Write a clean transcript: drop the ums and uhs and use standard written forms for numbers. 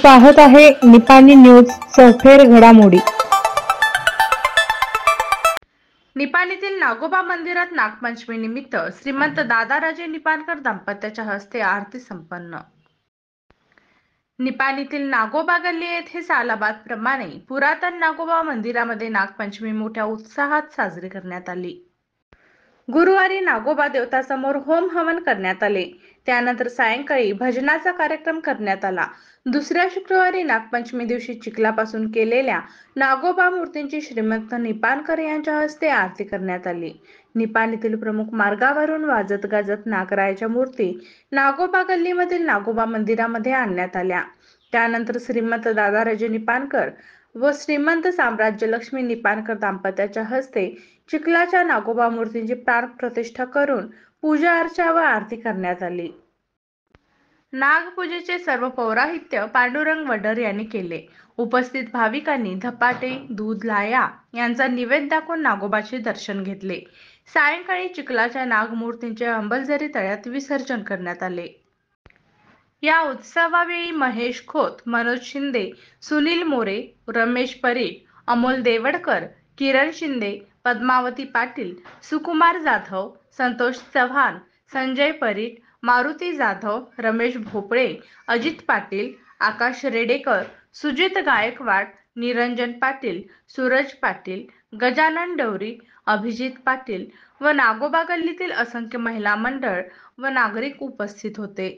पाहत आहे निपाणी न्यूज सफेर घडामोडी। निपाणीतील नागोबा मंदिरात नागपंचमी निमित्त श्रीमंत दादाराजे निपाणकर दाम्पत्याच्या हस्ते आरती संपन्न। निपाणीतील नागोबा गल्ली येथे सालाबाद प्रमाणे पुरातन नागोबा मंदिरामध्ये नागपंचमी मोठ्या उत्साहात साजरी करण्यात आली। गुरुवारी नागोबा देवतासमोर होम हवन करण्यात आले। त्यानंतर सायंकाळी भजनाचा कार्यक्रम करण्यात आला। दुसऱ्या शुक्रवारी नागपंचमी दिवशी चिखलापासून केलेल्या नागोबा मूर्तींची श्रीमंत निपाणकर यांच्या हस्ते आरती करण्यात आली। निपाणीतील प्रमुख मार्गावरून वाजत गाजत नागरायाच्या मूर्ती नागोबा गल्लीमधील नागोबा मंदिरामध्ये आणण्यात आल्या। त्यानंतर श्रीमंत दादाराजे निपाणकर व श्रीमंत साम्राज्यलक्ष्मी निपाणकर दाम्पत्याच्या हस्ते चिखलाच्या नागोबा मूर्तींची प्राण प्रतिष्ठा करून पूजा अर्चा व आरती करण्यात आली। नागपूजेचे सर्व पौराहित्य पांडुरंग वडर यांनी केले। उपस्थित भाविकांनी धपाटे, दूध लाया यांचा निवेद दाखवून नागोबाचे दर्शन घेतले। सायंकाळी चिखलाच्या नागमूर्तींचे अंबलझरी तळ्यात विसर्जन करण्यात आले। या उत्सवावेळी महेश खोत, मनोज शिंदे, सुनील मोरे, रमेश परीट, अमोल देवडकर, किरण शिंदे, पद्मावती पाटील, सुकुमार जाधव, संतोष चव्हाण, संजय परीट, मारुती जाधव, रमेश भोपळे, अजित पाटील, आकाश रेडेकर, सुजित गायकवाड, निरंजन पाटील, सूरज पाटील, गजानन डवरी, अभिजित पाटील व नागोबा गल्लीतील असंख्य महिला मंडळ व नागरिक उपस्थित होते।